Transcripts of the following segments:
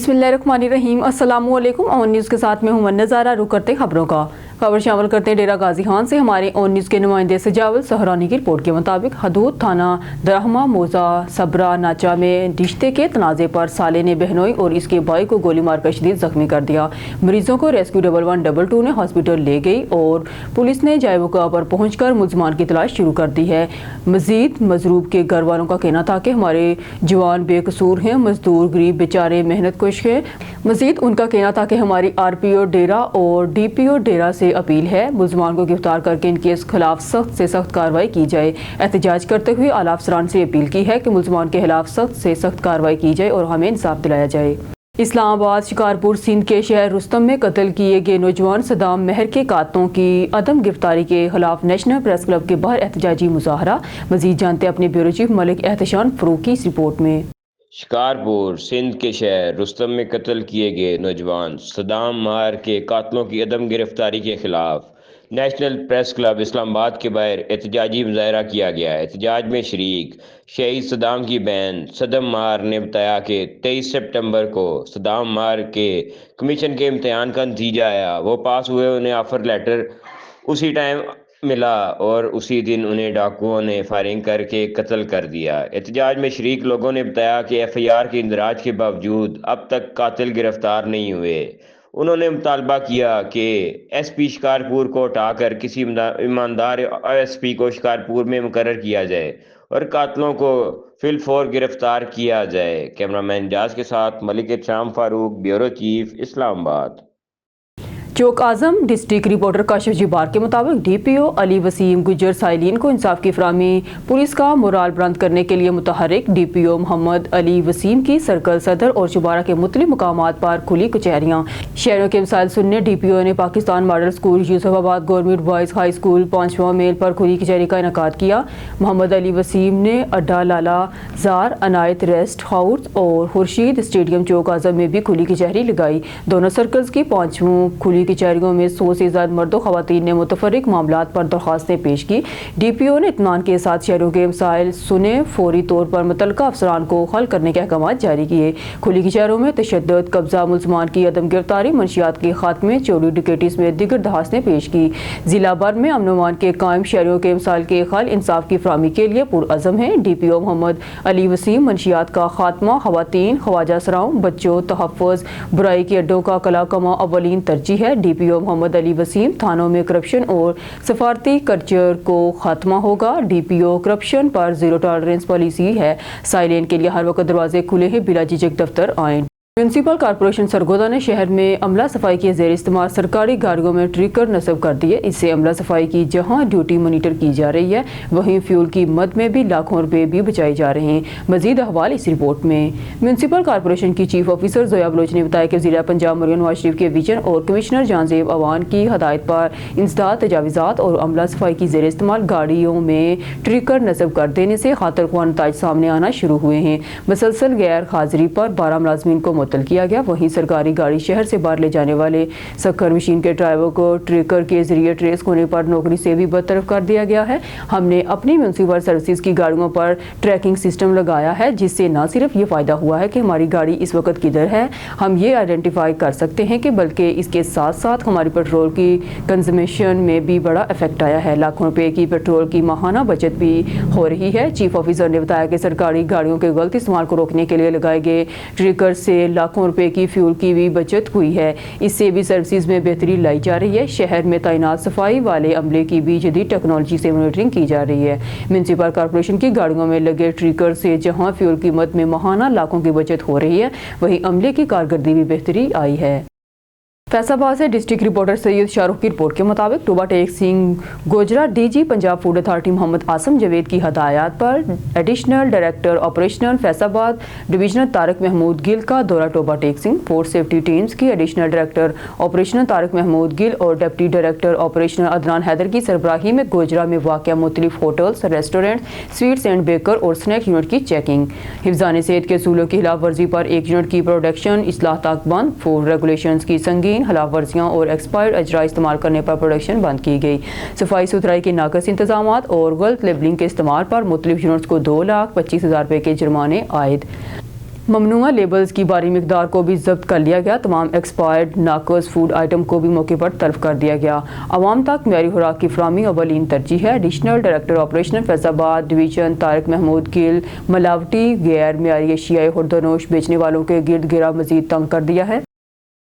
बिस्मिल्लाहिर्रहमानिर्रहीम। अस्सलामुअलैकुम। On news के साथ में हूं नज़ारा। रुक करते खबरों का। खबर शामिल करते हैं डेरा गाजी खान से। हमारे ऑन न्यूज़ के नुमाइंदे सजावल सहरानी की रिपोर्ट के मुताबिक हदूद थाना दरहमा मोजा सबरा नाचा में रिश्ते के तनाज़े पर साले ने बहनोई और इसके भाई को गोली मारकर शदीद जख्मी कर दिया। मरीजों को रेस्क्यू 1122 ने हॉस्पिटल ले गई और पुलिस ने जायवका पर पहुंचकर मुलजमान की तलाश शुरू कर दी है। मजीद मजरूब के घर वालों का कहना था कि हमारे जवान बेकसूर हैं, मजदूर गरीब बेचारे मेहनत कश हैं। मजीद उनका कहना था कि हमारी RPO डेरा और DPO डेरा से अपील है मुलजमान को गिरफ्तार करके इनके खिलाफ सख्त से सख्त कार्रवाई की जाए। एहतजाज करते हुए आला अफसरान से अपील की है कि मुलजमान के खिलाफ सख्त से सख्त कार्रवाई की जाए और हमें इंसाफ दिलाया जाए। इस्लामाबाद शिकारपुर सिंध के शहर रुस्तम में कत्ल किए गए नौजवान सदाम महर के कातलों की अदम गिरफ्तारी के खिलाफ नेशनल प्रेस क्लब के बाहर एहतजाजी मुजाहरा। मजीद जानते अपने ब्यूरो चीफ मलिक एहतशाम फरूक की इस रिपोर्ट में। शिकारपुर सिंध के शहर रुस्तम में कत्ल किए गए नौजवान सदाम महर के कातलों की अदम गिरफ्तारी के खिलाफ नेशनल प्रेस क्लब इस्लामाबाद के बाहर एहतजाजी मुजाहरा किया गया। एहतजाज में शरीक शहीद सदाम की बहन सदम महर ने बताया कि 23 सितंबर को सदाम महर के कमीशन के इम्तिहान का नतीजा आया, वो पास हुए। उन्हें ऑफर लेटर उसी टाइम मिला और उसी दिन उन्हें डाकुओं ने फायरिंग करके कत्ल कर दिया। एहतजाज में शरीक लोगों ने बताया कि FIR के इंदराज के बावजूद अब तक कातिल गिरफ्तार नहीं हुए। उन्होंने मुतालबा किया कि SP शिकारपुर को हटाकर किसी ईमानदार SP को शिकारपुर में मुकर्रर किया जाए और कातलों को फिलफौर गिरफ्तार किया जाए। कैमरामैन जाज के साथ मलिक एहतशाम फारूक, ब्यूरो चीफ, इस्लामाबाद। चौक आजम डिस्ट्रिक्ट रिपोर्टर काशिफ जिबार के मुताबिक DPO अली वसीम गुजर साइलिन को इंसाफ की फराहमी पुलिस का मोराल बुलंद करने के लिए मुतहरिक DPO मोहम्मद अली वसीम की सर्कल सदर और शुबारा के मुख्तलिफ मुकामात पर खुली कचहरियाँ। शहरों के मसाइल सुनने DPO ने Pakistan model school Yousufabad government boys high school 5वां मेल पर खुली कचहरी का इनेकाद किया। मोहम्मद अली वसीम ने अड्डा लाला जार, अनायत रेस्ट हाउस और खुर्शीद स्टेडियम चौक आजम में भी खुली कचहरी लगाई। दोनों सर्कल्स की 5 खुली कचहरियों में 100 से ज्यादा मर्द खवातीन ने मुतफरिक मामलात पर दरख्वास्तें पेश की। DPO ने इत्मीनान के साथ शहरों के मसाइल सुने, फौरी तौर पर मुतल्लिका अफसरान को हल करने के अहकाम जारी किए। खुली कचहरों में तशद्दुद, कब्जा, मुलजमान की अदम गिरफ्तारी, मंशियात के खात्मे, चोरी डकैती समेत दीगर दरख्वास्तें पेश की। जिला भर में अमन अमान के कायम शहरों के मसाइल के हल इंसाफ की फराहमी के लिए पुरअज़म है। DPO मोहम्मद अली वसीम मंशियात का खात्मा, खवातीन, ख्वाजा सराओं, बच्चों, तहफ़्फ़ुज़, बुराई के अड्डों का कला कमा अव्वलीन तरजीह है। DPO मोहम्मद अली वसीम थानों में करप्शन और सफारती कल्चर को खात्मा होगा। DPO करप्शन पर जीरो टॉलरेंस पॉलिसी है। साइलेन के लिए हर वक्त दरवाजे खुले हैं, बिला झिझक दफ्तर आएं। म्यूनसिपल कॉर्पोरेशन सरगोदा ने शहर में अमला सफाई के ज़ेर इस्तेमाल सरकारी गाड़ियों में ट्रिकर नस्ब कर दिए। इससे अमला सफाई की जहां ड्यूटी मॉनिटर की जा रही है, वहीं फ्यूल की मद में भी लाखों रुपए भी बचाए जा रहे हैं। मजीद अहवाल इस रिपोर्ट में। म्यूनसिपल कॉर्पोरेशन की चीफ ऑफिसर जोया बलोच ने बताया कि ज़िला पंजाब मरियम नवाज शरीफ के विजन और कमिश्नर जानजेब अवान की हदायत पर इंसदाद तजावीज़ात और अमला सफाई की ज़ेर इस्तेमाल गाड़ियों में ट्रिकर नस्ब कर देने से खातर ख्वाह नताइज सामने आना शुरू हुए हैं। मुसलसल गैर हाजिरी पर 12 मुलाजमीन को मुअत्तल किया गया। वहीं सरकारी गाड़ी शहर से बाहर ले जाने वाले सक्कर मशीन के ड्राइवर को ट्रिकर के जरिए ट्रेस होने पर नौकरी से भी बरतरफ कर दिया गया है। हमने अपनी म्यूनसिपल सर्विसेज की गाड़ियों पर ट्रैकिंग सिस्टम लगाया है, जिससे न सिर्फ ये फायदा हुआ है कि हमारी गाड़ी इस वक्त किधर है, हम ये आइडेंटिफाई कर सकते हैं कि बल्कि इसके साथ साथ हमारी पेट्रोल की कंजम्पशन में भी बड़ा इफेक्ट आया है। लाखों रुपए की पेट्रोल की माहाना बचत भी हो रही है। चीफ ऑफिसर ने बताया कि सरकारी गाड़ियों के गलत इस्तेमाल को रोकने के लिए लगाए गए ट्रिकर से लाखों रुपए की फ्यूल की भी बचत हुई है। इससे भी सर्विसेज में बेहतरी लाई जा रही है। शहर में तैनात सफाई वाले अमले की भी जदीद टेक्नोलॉजी से मॉनिटरिंग की जा रही है। म्यूनसिपल कॉर्पोरेशन की गाड़ियों में लगे ट्रिकर से जहां फ्यूल कीमत में माहाना लाखों की बचत हो रही है, वहीं अमले की कारकर्दगी में बेहतरी आई है। फैसलाबाद से डिस्ट्रिक्ट रिपोर्टर सैयद शाहरुख की रिपोर्ट के मुताबिक Toba Tek Singh Gojra DG Punjab food authority Mohammad Asim Javed की हदायत पर additional director operational Faisalabad divisional Tariq Mahmood Gill का दौरा Toba Tek Singh. Food safety teams की additional director operational Tariq Mahmood Gill और deputy director operational Adnan Haider की सरबराही में गोजरा में वाक़या मुख्तलिफ hotels, restaurant, sweets and baker और स्नैक यूनिट की चेकिंग। हिफ्ज़ान सेहत के असूलों की खिलाफ वर्जी पर एक यूनिट की प्रोडक्शन इस्लाह तक बंद। फूड रेगुलेशंस की संगीन खिलाफ वर्जियाँ और एक्सपायर्ड अजरा इस्तेमाल करने पर प्रोडक्शन बंद की गई। सफाई सुथराई के नाकस इंतजाम और गलत लेबलिंग के इस्तेमाल पर मुख्तलिफ यूनिट्स को 2,25,000 रुपये के जुर्माने आयद। ممنوعہ لیبلز کی باری مقدار کو بھی ضبط کر لیا گیا۔ تمام ایکسپائرڈ ناقص فوڈ آئٹم کو بھی موقع پر تلف کر دیا گیا۔ عوام تک معیاری خوراک کی فراہمی اولین ترجیح ہے۔ ایڈیشنل ڈائریکٹر آپریشن فیض آباد ڈویژن طارق محمود گل ملاوٹی غیر معیاری اشیاء خوردنوش بیچنے والوں کے گرد گرا مزید تنگ کر دیا ہے۔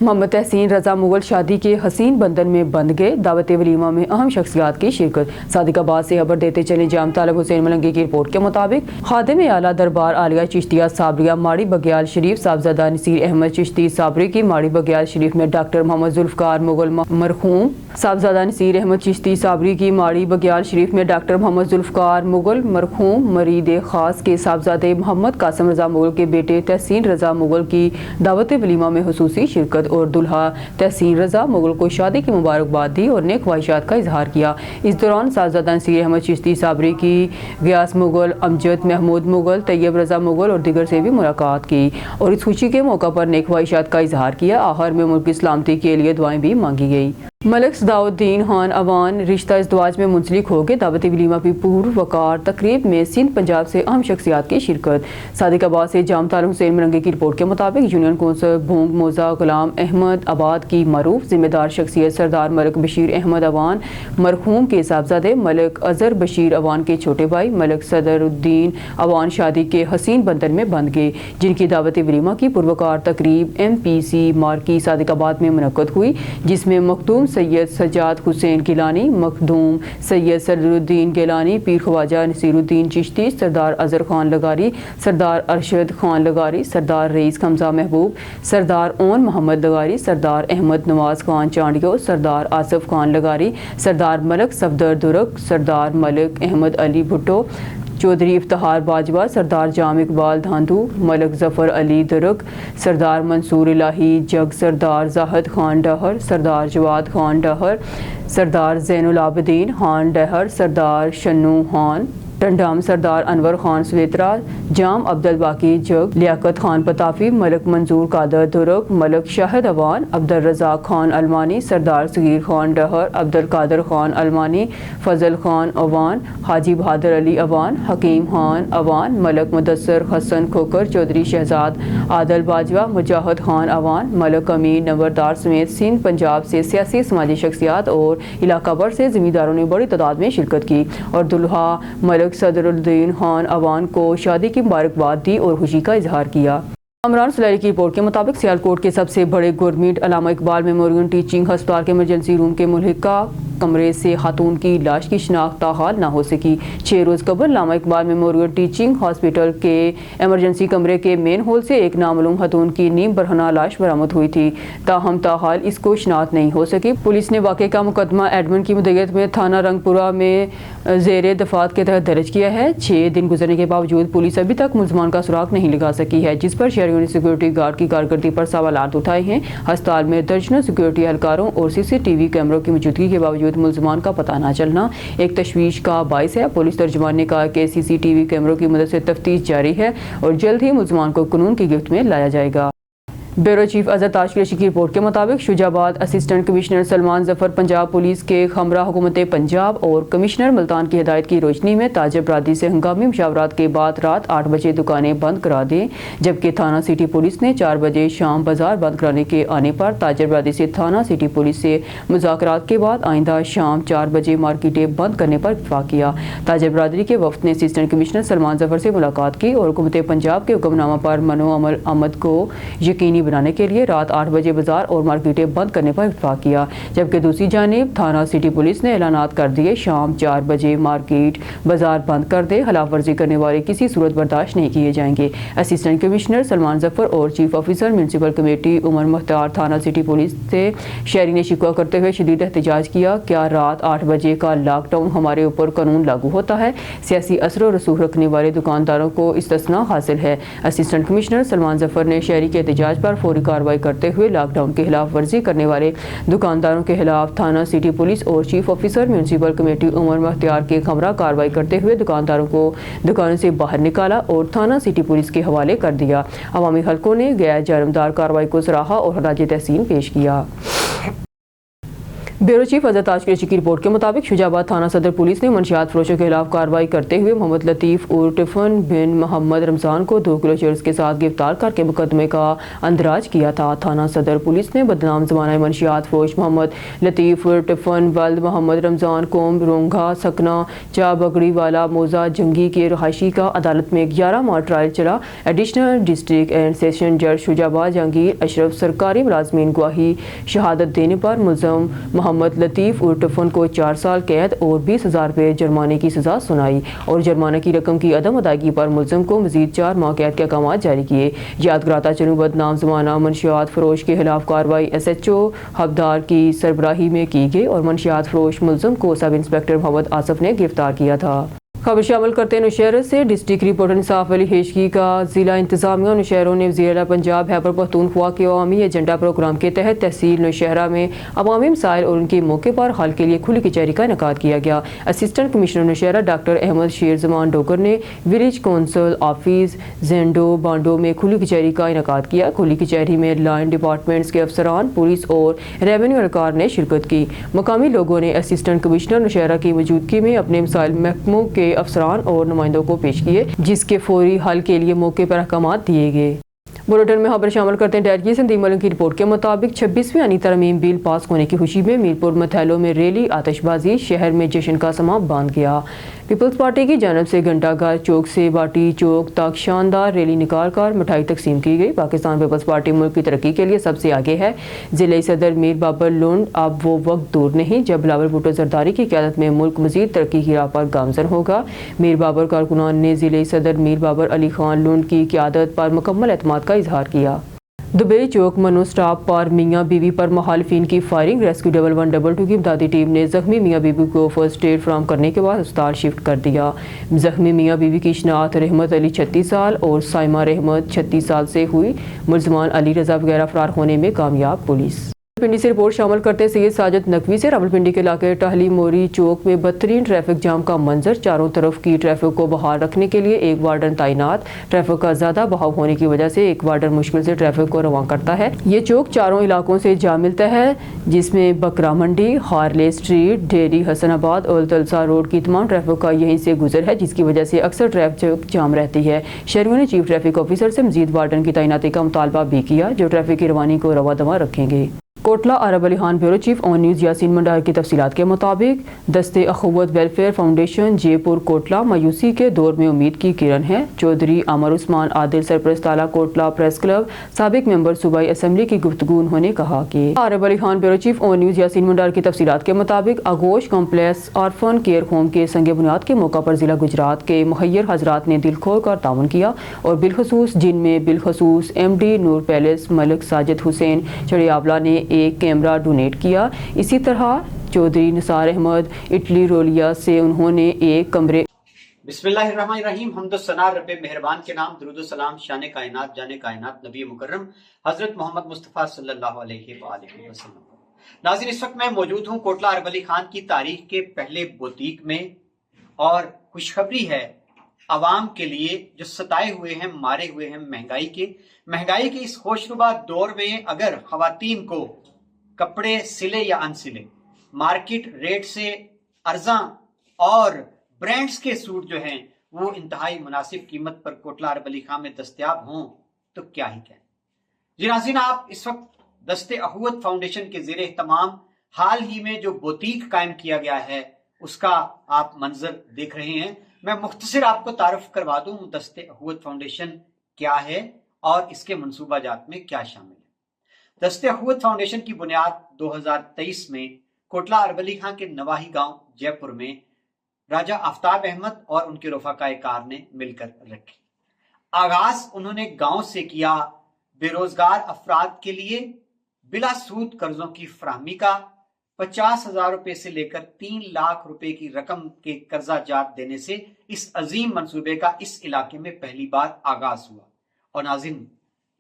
محمد تحسین رضا مغل شادی کے حسین بندھن میں بندھ گئے، دعوت ولیمہ میں اہم شخصیات کی شرکت۔ صادق آباد سے خبر دیتے چلے جام طالب حسین ملنگی کی رپورٹ کے مطابق خادم اعلیٰ دربار عالیہ چشتیہ صابریہ ماڑی بگیال شریف صاحبزادہ نصیر احمد چشتی صابری کی ماڑی بگیال شریف میں ڈاکٹر محمد ذوالفقار مغل مرحوم صاحبزادہ نصیر احمد چشتی صابری کی ماڑی بگیال شریف میں ڈاکٹر محمد ذوالفقار مغل مرحوم مرید خاص کے صاحبزادے محمد قاسم رضا مغل کے بیٹے تحسین رضا مغل کی دعوت ولیمہ میں خصوصی شرکت اور دلہا تحسین رضا مغل کو شادی کی مبارکباد دی اور نیک خواہشات کا اظہار کیا۔ اس دوران صاحبزادہ نصیر احمد چشتی صابری کی غیاث مغل، امجد محمود مغل، طیب رضا مغل اور دیگر سے بھی ملاقات کی اور اس خوشی کے موقع پر نیک خواہشات کا اظہار کیا۔ آخر میں ملک کی سلامتی کے لیے دعائیں بھی مانگی گئی۔ ملک صداء الدین خان اوان رشتہ ازدواج میں منسلک ہو گئے، دعوت ولیمہ کی پروقار تقریب میں سندھ پنجاب سے اہم شخصیات کی شرکت۔ صادق آباد سے جام طالب حسین ملنگی کی رپورٹ کے مطابق یونین کونسل بھونگ موزہ غلام احمد آباد کی معروف ذمہ دار شخصیت سردار ملک بشیر احمد اوان مرحوم کے صاحبزادے ملک اظہر بشیر اوان کے چھوٹے بھائی ملک صدر الدین اوان شادی کے حسین بندھن میں بندھ گئے، جن کی دعوت ولیمہ کی پروقار تقریب MPC مارکی صادق آباد میں منعقد ہوئی، جس میں مخدوم سید سجاد حسین گیلانی، مخدوم سید صدر الدین گیلانی، پیر خواجہ نصیر الدین چشتی، سردار اظہر خان لغاری، سردار ارشد خان لغاری، سردار رئیس حمزہ محبوب، سردار اون محمد لغاری، سردار احمد نواز خان چانڈیو، سردار آصف خان لغاری، سردار ملک صفدر درگ، سردار ملک احمد علی بھٹو، چودھری افتخار باجوہ، سردار جام اقبال دھاندو، ملک ظفر علی درگ، سردار منصور الہی جگ، سردار زاہد خان ڈہر، سردار جواد خان ڈہر، سردار زین العابدین خان ڈہر، سردار شنو خان ٹنڈام، سردار انور خان سویترا، جام عبد الباقی جگ، لیاقت خان پتافی، ملک منظور قادر درگ، ملک شاہد اوان، عبد الرزاق خان المانی، سردار صغیر خان ڈہر، عبد القادر خان المانی، فضل خان اوان، حاجی بہادر علی اوان، حکیم خان اوان، ملک مدثر حسن کھوکر، چودھری شہزاد عادل باجوہ، مجاہد خان اوان، ملک امین نمبردار سمیت سندھ پنجاب سے سیاسی سماجی شخصیات اور علاقہ بھر سے ذمہ داروں نے بڑی تعداد میں شرکت کی اور دلہا ملک صدر الدین خان اوان کو شادی کی مبارکباد دی اور خوشی کا اظہار کیا۔ عمران سلیری کی رپورٹ کے مطابق سیالکوٹ کے سب سے بڑے گورنمنٹ علامہ اقبال میموریل ٹیچنگ ہسپتال کے ایمرجنسی روم کے ملحقہ کمرے سے خاتون کی لاش کی شناخت تاحال نہ ہو سکی۔ 6 روز قبل علامہ اقبال میموریل ٹیچنگ ہاسپٹل کے ایمرجنسی کمرے کے مین ہال سے ایک نامعلوم خاتون کی نیم برہنہ لاش برآمد ہوئی تھی، تاہم تاحال اس کو شناخت نہیں ہو سکی۔ پولیس نے واقعے کا مقدمہ ایڈمن کی مدیریت میں تھانہ رنگ پورہ میں زیر دفعات کے تحت درج کیا ہے۔ 6 دن گزرنے کے باوجود پولیس ابھی تک ملزمان کا سراغ نہیں لگا سکی ہے، جس پر شہریوں نے سیکورٹی گارڈ کی کارکردگی پر سوالات اٹھائے ہیں۔ ہسپتال میں درجنوں سیکورٹی اہلکاروں اور CCTV کیمروں کی موجودگی کے باوجود ملزمان کا پتہ نہ چلنا ایک تشویش کا باعث ہے۔ پولیس ترجمان نے کہا کہ CCTV کیمروں کی مدد سے تفتیش جاری ہے اور جلد ہی ملزمان کو قانون کی گرفت میں لایا جائے گا۔ بیورو چیف اظہر تاج قریشی کی رپورٹ کے مطابق شجاع آباد اسسٹنٹ کمشنر سلمان ظفر پنجاب پولیس کے ہمراہ حکومت پنجاب اور کمشنر ملتان کی ہدایت کی روشنی میں تاجر برادری سے ہنگامی مشاورات کے بعد رات 8 بجے دکانیں بند کرا دیں، جبکہ تھانہ سٹی پولیس نے 4 بجے شام بازار بند کرانے کے آنے پر تاجر برادری سے تھانہ سٹی پولیس سے مذاکرات کے بعد آئندہ شام 4 بجے مارکیٹیں بند کرنے پر اتفاق کیا۔ تاجر برادری کے وفد نے اسسٹنٹ کمشنر سلمان ظفر سے ملاقات کی اور حکومت پنجاب کے حکم نامہ پر منو عمل آمد کو یقینی بنانے کے لیے رات 8 بجے بازار اور مارکیٹیں بند کرنے پر اتفاق کیا، جبکہ دوسری جانب تھانہ سٹی پولیس نے اعلانات کر دیے شام 4 بجے مارکیٹ بازار بند کر دے، خلاف ورزی کرنے والے کسی صورت برداشت نہیں کیے جائیں گے۔ اسسٹنٹ کمشنر سلمان ظفر اور چیف آفیسر میونسپل کمیٹی عمر مختار تھانہ سٹی پولیس سے شہری نے شکوہ کرتے ہوئے شدید احتجاج کیا، کیا رات 8 بجے کا لاک ڈاؤن ہمارے اوپر قانون لاگو ہوتا ہے؟ سیاسی اثر و رسوخ رکھنے والے دکانداروں کو استثناء حاصل ہے۔ اسسٹنٹ کمشنر سلمان ظفر نے شہری کے احتجاج پر فوری کارروائی کرتے ہوئے لاک ڈاؤن کی خلاف ورزی کرنے والے دکانداروں کے خلاف تھانہ سٹی پولیس اور چیف آفیسر میونسپل کمیٹی عمر مختار کے ہمراہ کارروائی کرتے ہوئے دکانداروں کو دکانوں سے باہر نکالا اور تھانہ سٹی پولیس کے حوالے کر دیا۔ عوامی حلقوں نے غیر جانبدار کارروائی کو سراہا اور خراج تحسین پیش کیا۔ ब्यूरो चीफ अजहर ताज कुरैशी की रिपोर्ट के मुताबिक शुजाबाद थाना सदर पुलिस ने मंशियात फरोशों के खिलाफ कार्रवाई करते हुए मोहम्मद लतीफ़ और टिफन बिन मोहम्मद रमज़ान को 2 किलो चरस के साथ गिरफ्तार करके मुकदमे का अंदराज किया था। थाना सदर पुलिस ने बदनाम ज़माना मंशियात फरोश मोहम्मद लतीफ़ और टिफन वल्द मोहम्मद रमज़ान कोम रोंगा सकना चा बगड़ी वाला मोजा जंगी के रहायशी का अदालत में 11 माह ट्रायल चला। एडिशनल डिस्ट्रिक्ट एंड सेशन जज शुजाबाद जहांगीर अशरफ सरकारी मुलाजमीन गवाही शहादत देने पर मुलज़म मोहम्मद लतीफ़ और टिफन को 4 साल कैद और 20,000 रुपये जुर्माने की सज़ा सुनाई और जुर्माने की रकम की अदम अदायगी पर मुलज़म को मज़ीद 4 माह कैद के अहकाम जारी किए। याद कराता चलूँ बदनाम ज़माना मंशियात फरोश के खिलाफ कार्रवाई SHO हवदार की सरबराही में की गई और मंशियात फरोश मुलज़म को सब इंस्पेक्टर मोहम्मद आसफ ने गिरफ्तार किया था। खबर शामिल करते हैं नौशहरा से। डिस्ट्रिक्ट रिपोर्टर इंसाफ अली हेशगी का जिला इंतजामिया नौशहरों ने वज़ीर पंजाब खैबर पख्तूनख्वा के अवामी एजेंडा प्रोग्राम के तहत तहसील नौशहरा में अवामी मसाइल और उनके मौके पर हल के लिए खुली कचहरी का इनेकाद किया गया। Assistant commissioner Nowshera doctor Ahmad Sher Zaman Dogar ने विलेज कौंसल ऑफिस जेंडो बांडो में खुली कचहरी का इनेकाद किया। खुली कचहरी में लाइन डिपार्टमेंट्स के अफसरान, पुलिस और रेवेन्यू एहलकार ने शिरकत की। मकामी लोगों ने असिस्टेंट कमिश्नर नौशहरा की मौजूदगी में अपने मसाइल महकमों के अफसरान और नुमाइंदों को पेश किए, जिसके फौरी हल के लिए मौके पर अहकाम दिए गए। बुलेटिन में खबर शामिल करते हैं डेढ़ की संदीप मलिक की रिपोर्ट के मुताबिक 26वीं आनी तरमीम बिल पास होने की खुशी में मीरपुर मथैलों में रैली आतिशबाजी, शहर में जश्न का समा बांध गया। पीपल्स पार्टी की जानब से घंटाघर चौक से बाटी चौक तक शानदार रैली निकाल कर मिठाई तकसीम की गई। पाकिस्तान पीपल्स पार्टी मुल्क की तरक्की के लिए सबसे आगे है। जिले सदर मीर बाबर लुंड अब वो वक्त दूर नहीं जब बिलावल भुट्टो जरदारी की क़यादत में मुल्क मजीद तरक्की की राह पर गामजन होगा। मीर बाबर कारकुनान ने जिले सदर मीर बाबर अली खान लुंड की क़यादत पर मुकम्मल एतमाद का इजहार किया। दुबई चौक मनो स्टॉप पर मियाँ बीवी पर मुखालिफिन की फायरिंग, रेस्क्यू 1122 की इमदादी टीम ने जख्मी मियाँ बीवी को फर्स्ट एड फराहम करने के बाद अस्पताल शिफ्ट कर दिया। जख्मी मियाँ बीवी की शनाख्त रहमत अली 36 साल और साइमा रहमत 36 साल से हुई। मुलजमान अली रजा वगैरह फरार होने में कामयाब। पुलिस पिंडी से रिपोर्ट शामिल करते सैयद साजिद नकवी से। रावलपिंडी के इलाके टहली मोरी चौक में बदतरीन ट्रैफिक जाम का मंजर, चारों तरफ की ट्रैफिक को बहाल रखने के लिए एक वार्डन तैनात। ट्रैफिक का ज्यादा बहाव होने की वजह से एक वार्डन मुश्किल से ट्रैफिक को रवान करता है। ये चौक चारों इलाकों से जा मिलता है, जिसमें बकरा मंडी, हार्ले स्ट्रीट, डेरी हसनाबाद और तलसा रोड की तमाम ट्रैफिक का यहीं से गुजर है, जिसकी वजह से अक्सर ट्रैफिक जाम रहती है। शहरियों ने चीफ ट्रैफिक ऑफिसर से मजीद वार्डन की तैनाती का मुतालबा भी किया, जो ट्रैफिक की रवानी को रवा दवा रखेंगे। Kotla Arab Ali Khan bureau chief on news Yasin Mandar की तफसीलात के मुताबिक दस्ते अखुवत वेलफेयर फाउंडेशन जयपुर कोटला मायूसी के दौर में उम्मीद की किरण है। चौधरी अमर उस्मान आदिल सरपरस्त आला कोटला प्रेस क्लब साबिक मेंबर सूबाई असम्बली की गुफ्तगू उन्होंने कहा कि Arab Ali Khan bureau chief on news Yasin Mandar की तफसीलात के मुताबिक आगोश कॉम्प्लेक्स ऑर्फन केयर होम के संग बुनियाद के मौका पर जिला गुजरात के मुहैयर हजरात ने दिल खोल कर ताउन किया और बिलखसूस जिनमें बिलखसूस MD नूर पैलेस मलिक साजिद हुसैन चढ़ियावला ने एक कैमरा डोनेट किया। इसी तरह चौधरी निसार अहमद इटली रोलिया से उन्होंने एक कमरे। बिस्मिल्लाहिर्रहमानिर्रहीम। हम्दुस्सना रब्बे मेहरबान के नाम, दुरूद सलाम शान कायनात जाने कायनात नबी मुकर्रम हजरत मोहम्मद मुस्तफ़ा सल्लल्लाहु अलैहि वसल्लम। नाज़रीन, इस वक्त मैं मौजूद हूँ कोटला अरब अली खान की तारीख के पहले बुटीक में और खुशखबरी है आवाम के लिए जो सताए हुए हैं, मारे हुए हैं महंगाई के इस होशरुबा दौर में अगर खवातीन को कपड़े सिले या अनसिले, मार्केट रेट से अर्जा और ब्रांड्स के सूट जो हैं वो इंतहाई मुनासिब कीमत पर कोटला अरब अली खान में दस्तयाब हों तो क्या ही कहें। जी नाज़रीन, आप इस वक्त दस्ते अखुवत फाउंडेशन के ज़ेरे एहतमाम हाल ही में जो बुटीक कायम किया गया है उसका आप मंजर देख रहे हैं। मैं मुख्तसर आपको तारुफ करवा दूं दस्ते अखुवत फाउंडेशन क्या है और इसके मंसूबाजात में क्या शामिल है। दस्ते अखुवत फाउंडेशन की बुनियाद 2023 में कोटला अरब अली खान के नवाही गांव जयपुर में राजा आफ्ताब अहमद और उनके रफ़ाक़ाए कार ने मिलकर रखी। आगाज उन्होंने गांव से किया बेरोजगार अफराद के लिए बिला सूद कर्जों की फराहमी का। 50,000 रुपए से लेकर 3 लाख रुपए की रकम के कर्जा जात देने से इस अजीम मंसूबे का इस इलाके में पहली बार आगाज हुआ। और नाज़रीन,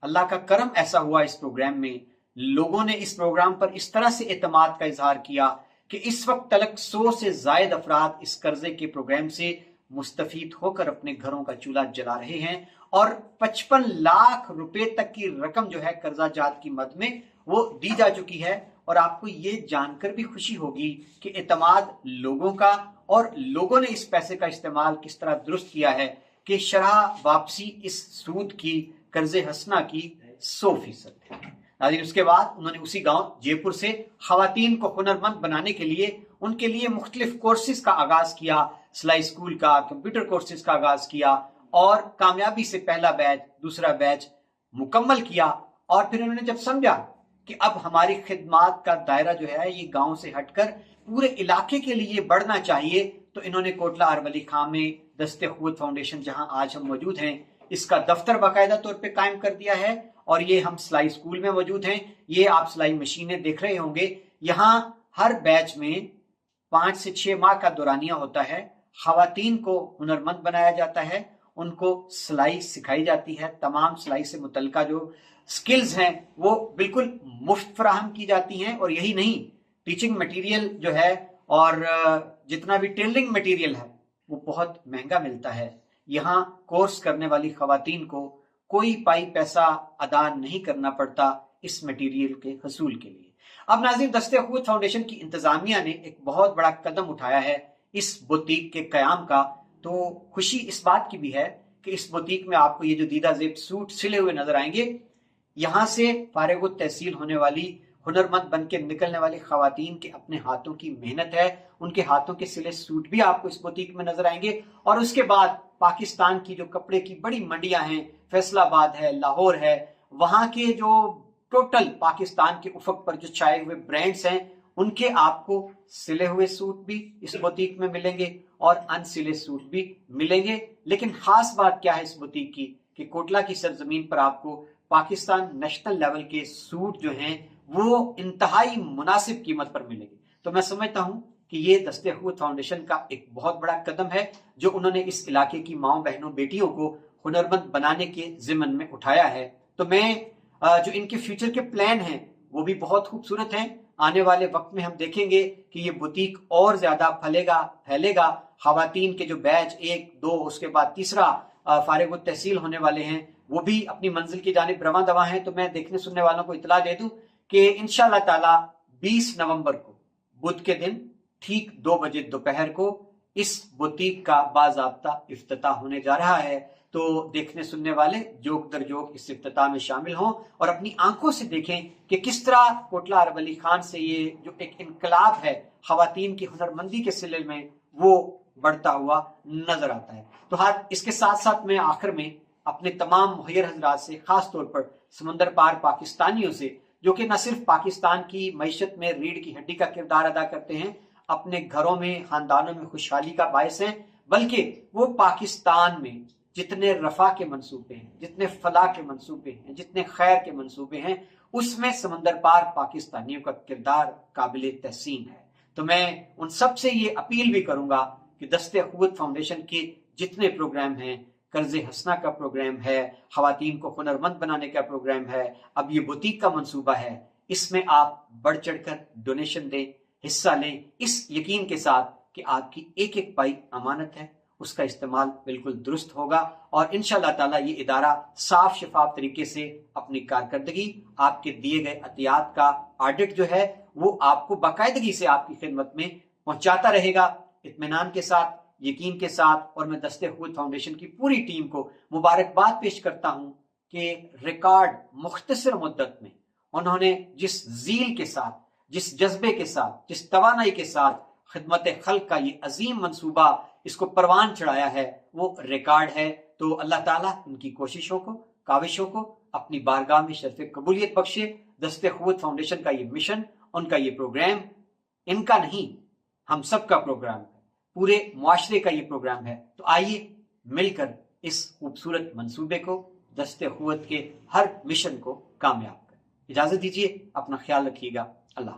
अल्लाह का करम ऐसा हुआ इस प्रोग्राम में, लोगों ने इस प्रोग्राम पर इस तरह से एतमाद का इजहार किया कि इस वक्त तलक 100 से जायद अफराद इस कर्जे के प्रोग्राम से मुस्तफीद होकर अपने घरों का चूल्हा जला रहे हैं और 55 लाख रुपए तक की रकम जो है कर्जा जात की मद में वो दी जा चुकी है। और आपको ये जानकर भी खुशी होगी कि एतमाद लोगों का और लोगों ने इस पैसे का इस्तेमाल किस तरह दुरुस्त किया है कि शरह वापसी इस सूद की कर्जे हसना की 100% है। नाज़रीन, उसके बाद उन्होंने उसी गांव जयपुर से खवातीन को हुनरमंद बनाने के लिए उनके लिए मुख्तलिफ कोर्सेज का आगाज किया, सिलाई स्कूल का, कंप्यूटर कोर्सेज का आगाज किया और कामयाबी से पहला बैच दूसरा बैच मुकम्मल किया। और फिर उन्होंने जब समझा कि अब हमारी खिदमात का दायरा जो है ये गांव से हटकर पूरे इलाके के लिए बढ़ना चाहिए, तो इन्होंने कोटला अरवली खां में दस्ते क़ुव्वत फाउंडेशन, जहां आज हम मौजूद हैं, इसका दफ्तर बाकायदा तौर पे कायम कर दिया है। और ये हम सिलाई स्कूल में मौजूद हैं। ये आप सिलाई मशीनें देख रहे होंगे। यहाँ हर बैच में 5 से 6 माह का दौरानिया होता है। खवातीन को हुनरमंद बनाया जाता है, उनको सिलाई सिखाई जाती है, तमाम सिलाई से मुतल्लिका जो स्किल्स हैं वो बिल्कुल मुफ्त फराहम की जाती हैं। और यही नहीं, टीचिंग मटेरियल जो है और जितना भी टेलरिंग मटेरियल है वो बहुत महंगा मिलता है। यहाँ कोर्स करने वाली खवातीन को कोई पाई पैसा अदा नहीं करना पड़ता इस मटेरियल के हसूल के लिए। अब नाज़रीन, दस्ते क़ुव्वत फाउंडेशन की इंतजामिया ने एक बहुत बड़ा कदम उठाया है इस बुटीक के कयाम का। तो खुशी इस बात की भी है कि इस बुटीक में आपको ये जो दीदा ज़ेब सूट सिले हुए नजर आएंगे, यहाँ से फारिग तहसील होने वाली हुनरमंद बन के निकलने वाली खवातीन के अपने हाथों की मेहनत है। उनके हाथों के सिले सूट भी आपको इस बुटीक में नजर आएंगे। और उसके बाद पाकिस्तान की जो कपड़े की बड़ी मंडियां हैं, फैसलाबाद है, लाहौर है, वहां के जो टोटल पाकिस्तान के उफक पर जो छाए हुए ब्रांड्स हैं, उनके आपको सिले हुए सूट भी इस बुटीक में मिलेंगे और अनसिले सूट भी मिलेंगे। लेकिन खास बात क्या है इस बुटीक की कि कोटला की सरजमीन पर आपको पाकिस्तान नेशनल लेवल के सूट जो हैं वो इंतहाई मुनासिब कीमत पर मिलेंगे। तो मैं समझता हूं कि ये दस्ते क़ुव्वत फाउंडेशन का एक बहुत बड़ा कदम है जो उन्होंने इस इलाके की माओ बहनों बेटियों को हुनरमंद बनाने के जिम्मन में उठाया है। तो मैं जो इनके फ्यूचर के प्लान हैं वो भी बहुत खूबसूरत हैं। आने वाले वक्त में हम देखेंगे कि ये बुटीक और ज्यादा फैलेगा। खवातीन के जो बैच 1, 2 उसके बाद तीसरा फारिग तहसील होने वाले हैं वो भी अपनी मंजिल की जानिब रवां दवा हैं। तो मैं देखने सुनने वालों को इतला दे दूं कि इंशाअल्लाह ताला 20 नवंबर को बुध के दिन ठीक 2 बजे दोपहर को इस बुटीक का बाज़ाब्ता इफ्तिताह होने जा रहा है। तो देखने सुनने वाले जोक दर जोक इस इफ्तिताह में शामिल हों और अपनी आंखों से देखें कि किस तरह कोटला अरवली खान से ये जो एक इनकलाब है खवातीन की हुनरमंदी के सिलसिले में वो बढ़ता हुआ नजर आता है। तो हाँ, इसके साथ साथ मैं आखिर में अपने तमाम मुहैयर हजरात से, खास तौर पर समंदर पार पाकिस्तानियों से, जो कि न सिर्फ पाकिस्तान की मईशत में रीढ़ की हड्डी का किरदार अदा करते हैं, अपने घरों में खानदानों में खुशहाली का बायस हैं, बल्कि वो पाकिस्तान में जितने रफा के मंसूबे हैं, जितने फलाह के मंसूबे हैं, जितने खैर के मंसूबे हैं, उसमें समंदर पार पाकिस्तानियों का किरदार काबिल तहसीन है। तो मैं उन सब से ये अपील भी करूंगा कि दस्ते क़ुव्वत फाउंडेशन के जितने प्रोग्राम हैं, कर्ज़े हसना का प्रोग्राम है, खवातीन को हुनरमंद बनाने का प्रोग्राम है, अब ये बुटीक का मंसूबा है, इसमें आप बढ़ चढ़कर डोनेशन दें, हिस्सा लें, इस यकीन के साथ कि आपकी एक एक पाई अमानत है, उसका इस्तेमाल बिल्कुल दुरुस्त होगा और इंशाअल्लाह ताला ये इदारा साफ शफाफ तरीके से अपनी कारकर्दगी, आपके दिए गए अतियात का ऑडिट जो है वो आपको बाकायदगी से आपकी खिदमत में पहुंचाता रहेगा, इत्मीनान के साथ, यकीन के साथ। और मैं दस्ते क़ुव्वत फाउंडेशन की पूरी टीम को मुबारकबाद पेश करता हूं कि रिकॉर्ड मुख्तसर मुद्दत में उन्होंने जिस ज़ील के साथ, जिस जज्बे के साथ, जिस तवानाई के साथ खिदमत खल्क का ये अजीम मंसूबा इसको परवान चढ़ाया है वो रिकॉर्ड है। तो अल्लाह ताला उनकी कोशिशों को, काविशों को अपनी बारगाह में शर्फ़ कबूलियत बख्शे। दस्ते क़ुव्वत फाउंडेशन का ये मिशन, उनका ये प्रोग्राम इनका नहीं, हम सब का प्रोग्राम है, पूरे मुआशरे का ये प्रोग्राम है। तो आइए मिलकर इस खूबसूरत मंसूबे को, दस्ते क़ुव्वत के हर मिशन को कामयाब करें। इजाजत दीजिए, अपना ख्याल रखिएगा। अल्लाह।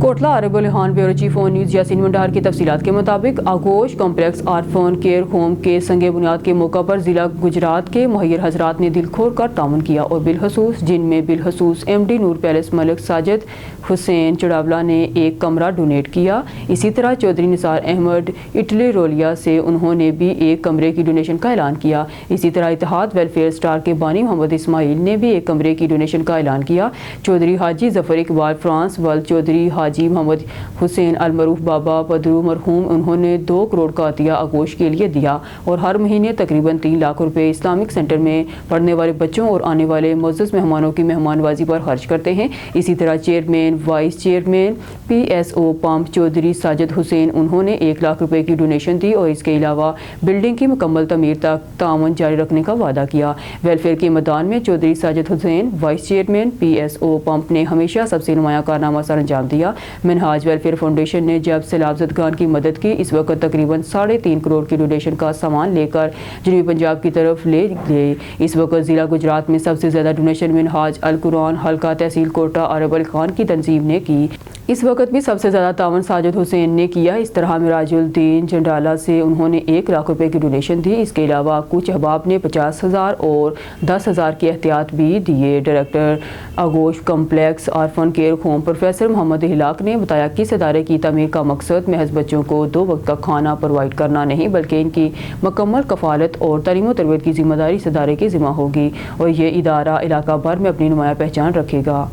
कोटला अरब उल-हान bureau chief on news Yasin Mandar की तफसीलात के मुताबिक आगोश कॉम्प्लेक्स आरफन केयर होम के संगे बुनियाद के मौका पर ज़िला गुजरात के मुहैयर हजरात ने दिल खोल कर ताउन किया और बिलखसूस जिनमें बिलखसूस MD नूर पैलेस मलिक साजिद हुसैन चड़ावला ने एक कमरा डोनेट किया। इसी तरह चौधरी निसार अहमद इटली रोलिया से उन्होंने भी एक कमरे की डोनेशन का ऐलान किया। इसी तरह इत्तेहाद वेलफेयर स्टार के बानी मोहम्मद इस्माइल ने भी एक कमरे की डोनेशन का ऐलान किया। चौधरी हाजी जफर इकबाल फ्रांस वल चौधरी हाजी मोहम्मद हुसैन अलमरूफ बाबा पदरू मरहूम उन्होंने 2 करोड़ का अतिया आगोश के लिए दिया और हर महीने तकरीबन 3 लाख रुपए इस्लामिक सेंटर में पढ़ने वाले बच्चों और आने वाले मुअज़्ज़ज़ मेहमानों की मेहमानवाजी पर खर्च करते हैं। इसी तरह chairman vice chairman PSO pump Chaudhry Sajid Hussain उन्होंने 1 लाख रुपए की डोनेशन दी और इसके अलावा बिल्डिंग की मुकम्मल तमीर तक ताउन जारी रखने का वादा किया। वेलफेयर के मैदान में Chaudhry Sajid Hussain vice chairman PSO pump ने हमेशा सबसे नुमाया कारनामा सर अंजाम दिया। मिनहाज वेलफेयर फाउंडेशन ने जब सैलाब ज़दगान की मदद की, इस वक्त तकरीबन 3.5 करोड़ की डोनेशन का सामान लेकर जनूबी पंजाब की तरफ ले गए। इस वक्त ज़िला गुजरात में सबसे ज़्यादा डोनेशन मिनहाज अल कुरान हल्का तहसील कोटा अरब अल खान की तंजीम ने की। इस वक्त भी सबसे ज़्यादा तावन साजिद हुसैन ने किया। इस तरह मिराजुद्दीन जंडाला से उन्होंने 1 लाख रुपए की डोनेशन दी। इसके अलावा कुछ अहबाब ने 50,000 और 10,000 के एहतियात भी दिए। Director Aghosh complex orphan care home professor Mohammad हिलाक ने बताया कि इस इदारे की तमीर का मकसद महज बच्चों को 2 वक्त का खाना प्रोवाइड करना नहीं बल्कि इनकी मुकम्मल कफालत और तालीम और तरबियत की जिम्मेदारी इस इदारे की जिम्मा होगी और ये इदारा इलाका भर में अपनी नुमाया पहचान रखेगा।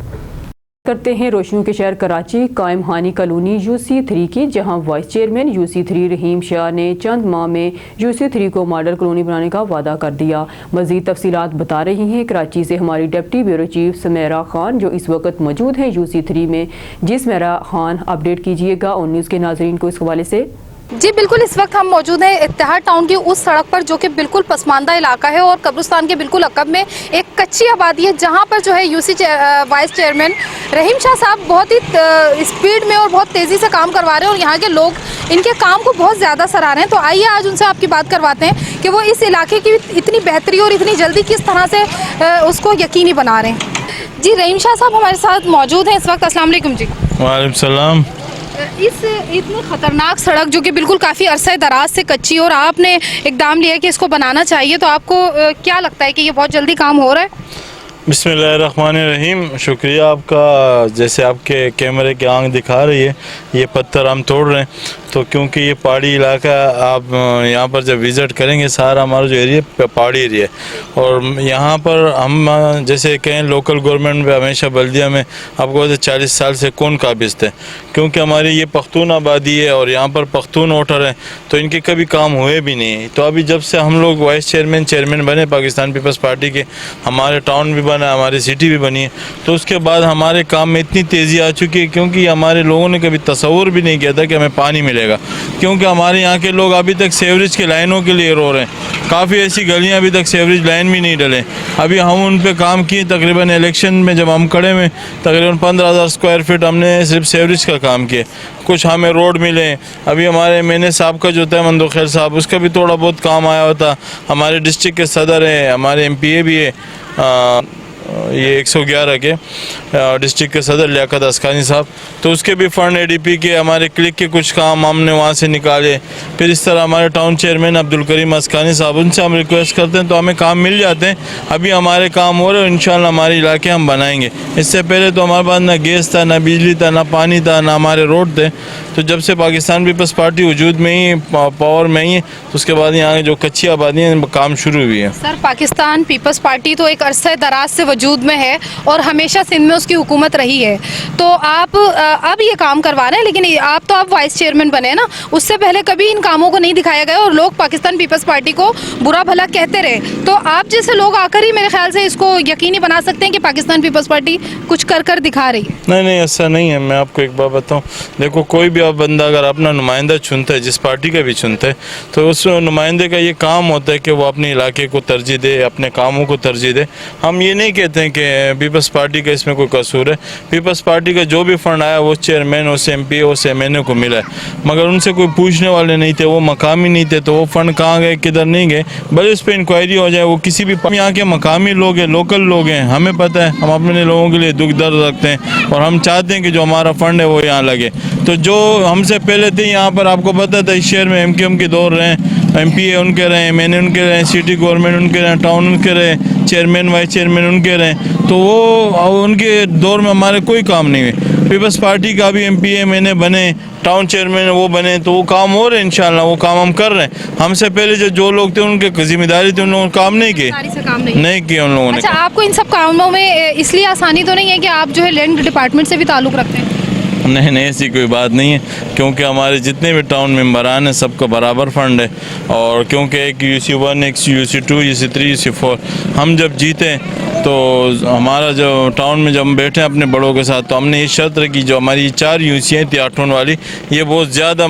करते हैं रोशनियों के शहर कराची कायम हानी कॉलोनी UC3 की, जहां वाइस चेयरमैन UC3 रहीम शाह ने चंद माह में UC3 को मॉडल कॉलोनी बनाने का वादा कर दिया। मज़ीद तफसीलात बता रही हैं कराची से हमारी डिप्टी ब्यूरो चीफ समेरा खान जो इस वक्त मौजूद हैं UC3 में। जी समेरा खान, अपडेट कीजिएगा ऑन न्यूज़ के नाज़रीन को इस हवाले से। जी बिल्कुल, इस वक्त हम मौजूद हैं इत्तेहाद टाउन की उस सड़क पर जो कि बिल्कुल पसमानदा इलाका है और कब्रिस्तान के बिल्कुल अकब में एक कच्ची आबादी है, जहां पर जो है वाइस चेयरमैन रहीम शाह साहब बहुत ही स्पीड में और बहुत तेज़ी से काम करवा रहे हैं और यहाँ के लोग इनके काम को बहुत ज़्यादा सराह रहे हैं। तो आइए आज उनसे आपकी बात करवाते हैं कि वो इस इलाके की इतनी बेहतरी और इतनी जल्दी किस तरह से उसको यकीनी बना रहे हैं। जी रहीम शाह साहब हमारे साथ मौजूद हैं इस वक्त। अस्सलाम वालेकुम जी। वालेकुम सलाम। इस इतनी ख़तरनाक सड़क जो कि बिल्कुल काफ़ी अरसे दराज से कच्ची और आपने इक़दाम लिया कि इसको बनाना चाहिए, तो आपको क्या लगता है कि ये बहुत जल्दी काम हो रहा है? बिस्मिल्लाहिर्रहमानिर्रहीम, शुक्रिया आपका। जैसे आपके कैमरे की आंख दिखा रही है, ये पत्थर हम तोड़ रहे हैं तो क्योंकि ये पहाड़ी इलाका, आप यहाँ पर जब विज़िट करेंगे सारा हमारा जो एरिया पहाड़ी एरिया है और यहाँ पर हम जैसे कहें लोकल गवर्नमेंट में हमेशा बल्दिया में आपको 40 साल से कौन काबिज थे, क्योंकि हमारी ये पख्तून आबादी है और यहाँ पर पख्तून वोटर हैं तो इनके कभी काम हुए भी नहीं। तो अभी जब से हम लोग वाइस चेयरमैन बने पाकिस्तान पीपल्स पार्टी के, हमारे टाउन भी बना, हमारी सिटी भी बनी है, तो उसके बाद हमारे काम में इतनी तेज़ी आ चुकी है क्योंकि हमारे लोगों ने कभी तसव्वुर भी नहीं किया था कि हमें पानी मिलेगा, क्योंकि हमारे यहाँ के लोग अभी तक सीवरेज के लाइनों के लिए रो रहे हैं। काफ़ी ऐसी गलियाँ अभी तक सीवरेज लाइन भी नहीं डले। अभी हम उन पे काम किए, तकरीबन इलेक्शन में जब हम खड़े में तकरीबन 15,000 स्क्वायर फीट हमने सिर्फ सीवरेज का काम किया। कुछ हमें रोड मिले। अभी हमारे मैंने साहब का जो था मंदो खैर साहब, उसका भी थोड़ा बहुत काम आया होता। हमारे डिस्ट्रिक्ट के सदर हैं, हमारे MPA भी है, ये 111 के डिस्ट्रिक्ट के सदर लियाकत अस्कानी साहब, तो उसके भी फ़ंड ADP के, हमारे क्लिक के कुछ काम हमने वहाँ से निकाले। फिर इस तरह हमारे टाउन चेयरमैन अब्दुल करीम अस्कानी साहब, उनसे हम रिक्वेस्ट करते हैं तो हमें काम मिल जाते हैं। अभी हमारे काम हो रहे हैं, इंशाल्लाह हमारे इलाके हम बनाएंगे। इससे पहले तो हमारे पास ना गैस था, ना बिजली था, ना पानी था, ना हमारे रोड थे। तो जब से पाकिस्तान पीपल्स पार्टी वजूद में ही, पावर में ही है, तो उसके बाद यहाँ जो कच्ची आबादी है काम शुरू हुई है। सर, पाकिस्तान पीपल्स पार्टी तो एक अरसे दराज से वजूद में है और हमेशा सिंध में उसकी हुकूमत रही है, तो आप अब ये काम करवा रहे हैं, लेकिन आप वाइस चेयरमैन बने हैं ना, उससे पहले कभी इन कामों को नहीं दिखाया गया और लोग पाकिस्तान पीपल्स पार्टी को बुरा भला कहते रहे। तो आप जैसे लोग आकर ही मेरे ख्याल से इसको यकीनी बना सकते हैं कि पाकिस्तान पीपल्स पार्टी कुछ कर दिखा रही है। नहीं, ऐसा नहीं है। मैं आपको एक बात बताऊँ, देखो कोई भी आप बंदा अगर अपना नुमाइंदा चुनता है, जिस पार्टी का भी चुनता है, तो उस नुमाइंदे का ये काम होता है कि वो अपने इलाके को तरजीह दे, अपने कामों को तरजीह दे। हम ये नहीं कहते कहते हैं कि पीपल्स पार्टी का इसमें कोई कसूर है। पीपल्स पार्टी का जो भी फंड आया वो चेयरमैन, उस MP, उस MNA को मिला है, मगर उनसे कोई पूछने वाले नहीं थे, वो मकामी नहीं थे, तो वो फंड कहाँ गए, किधर नहीं गए, भले इस पर इंक्वायरी हो जाए। वो किसी भी यहाँ के मकामी लोग हैं, लोकल लोग हैं, हमें पता है, हम अपने लोगों के लिए दुख दर्द रखते हैं और हम चाहते हैं कि जो हमारा फंड है वो यहाँ लगे। तो जो हमसे पहले थे यहाँ पर, आपको पता था इस शहर में MQM के दौर रहे, MPA उनके रहे, MNA उनके रहे, सिटी गवर्नमेंट उनके रहे, टाउन उनके रहे, चेयरमैन वाइस चेयरमैन उनके रहे, तो वो उनके दौर में हमारे कोई काम नहीं हुए। पीपल्स पार्टी का भी MPA MNA बने, टाउन चेयरमैन वो बने, तो वो काम हो रहे हैं इंशाल्लाह, वो काम हम कर रहे हैं। हमसे पहले जो लोग थे उनके जिम्मेदारी थी, उन लोगों ने काम नहीं किए, नहीं किए उन लोगों ने। अच्छा, आपको इन सब कामों में इसलिए आसानी तो नहीं है कि आप जो है लैंड डिपार्टमेंट से भी ताल्लुक़ रखते हैं? नहीं, ऐसी कोई बात नहीं है, क्योंकि हमारे जितने भी टाउन मेंबरान हैं सबका बराबर फंड है, और क्योंकि एक UC1, एक UC2, UC3, UC4 हम जब जीते तो हमारा जो टाउन में जब हम बैठे हैं अपने बड़ों के साथ, तो हमने ये शर्त रखी, जो हमारी 4 UC थी 8 वाली, ये बहुत ज़्यादा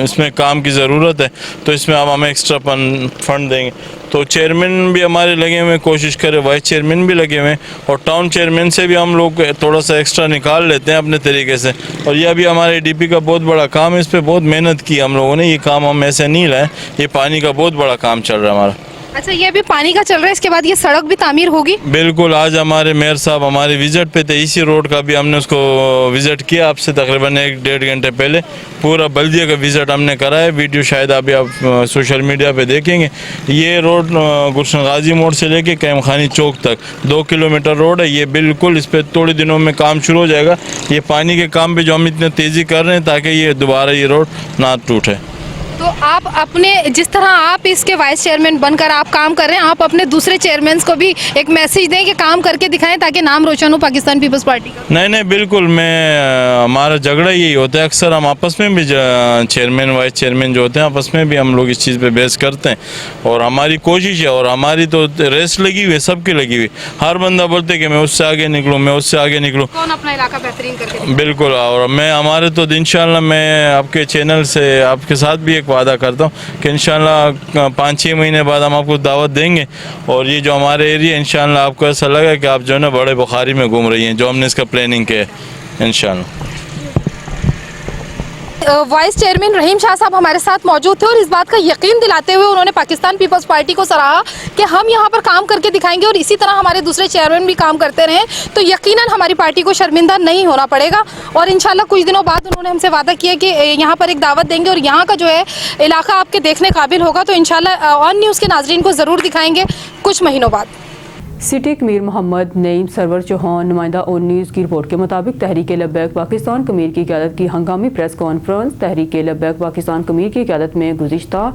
इसमें काम की ज़रूरत है, तो इसमें अब हमें एक्स्ट्रा फंड देंगे। तो चेयरमैन भी हमारे लगे हुए, कोशिश करें, वाइस चेयरमैन भी लगे हुए हैं, और टाउन चेयरमैन से भी हम लोग थोड़ा सा एक्स्ट्रा निकाल लेते हैं अपने तरीके से। और यह भी हमारे DP का बहुत बड़ा काम है, इस पर बहुत मेहनत की हम लोगों ने, ये काम हम ऐसे नहीं लाए, ये पानी का बहुत बड़ा काम चल रहा है हमारा। अच्छा, ये अभी पानी का चल रहा है, इसके बाद ये सड़क भी तामीर होगी? बिल्कुल, आज हमारे मेयर साहब हमारे विज़िट पे थे, इसी रोड का भी हमने उसको विज़िट किया आपसे तकरीबन 1-1.5 घंटे पहले। पूरा बल्दिया का विज़िट हमने करा है, वीडियो शायद अभी आप सोशल मीडिया पे देखेंगे। ये रोड गुलशन गाजी मोड़ से लेके कैम खानी चौक तक 2 किलोमीटर रोड है, ये बिल्कुल इस पर थोड़े दिनों में काम शुरू हो जाएगा। ये पानी के काम पे जो हम इतनी तेज़ी कर रहे हैं ताकि ये दोबारा ये रोड ना टूटे। तो आप अपने, जिस तरह आप इसके वाइस चेयरमैन बनकर आप काम कर रहे हैं, आप अपने दूसरे चेयरमैन को भी एक मैसेज दें कि काम करके दिखाएं ताकि नाम रोशन हो पाकिस्तान पीपल्स पार्टी का। नहीं, बिल्कुल, हमारा झगड़ा यही होता है, अक्सर हम आपस में भी चेयरमैन वाइस चेयरमैन जो होते हैं आपस में भी हम लोग इस चीज़ पे बहस करते हैं, और हमारी कोशिश है, और हमारी तो रेस लगी हुई है, सबकी लगी हुई। हर बंदा बोलते हैं कि मैं उससे आगे निकलूँ, मैं उससे आगे निकलूँ, कौन अपना इलाका बेहतरीन करके। बिल्कुल, और मैं हमारे तो इंशाल्लाह मैं आपके चैनल से आपके साथ भी एक वादा करता हूँ कि इंशाल्लाह 5-6 महीने बाद हम आपको दावत देंगे, और ये जो हमारे एरिया इंशाल्लाह आपको ऐसा लगा कि आप जो है ना बड़े बुखारी में घूम रही हैं, जो हमने इसका प्लानिंग किया है इंशाल्लाह। वाइस चेयरमैन रहीम शाह साहब हमारे साथ मौजूद थे, और इस बात का यकीन दिलाते हुए उन्होंने पाकिस्तान पीपल्स पार्टी को सराहा कि हम यहाँ पर काम करके दिखाएंगे, और इसी तरह हमारे दूसरे चेयरमैन भी काम करते रहें तो यकीनन हमारी पार्टी को शर्मिंदा नहीं होना पड़ेगा। और इंशाल्लाह कुछ दिनों बाद उन्होंने हमसे वादा किया कि यहाँ पर एक दावत देंगे, और यहाँ का जो है इलाका आपके देखने काबिल होगा, तो इंशाल्लाह ऑन न्यूज़ के नाजरीन को ज़रूर दिखाएंगे कुछ महीनों बाद। सिटी मीर मोहम्मद नईम सरवर चौहान नुमाइंदा ऑन न्यूज़ की रिपोर्ट के मुताबिक तहरीक लब्बैक पाकिस्तान कमीर की क़यादत की हंगामी प्रेस कॉन्फ्रेंस। तहरीक लब्बैक पाकिस्तान कमीर की क़यादत में गुज़िश्ता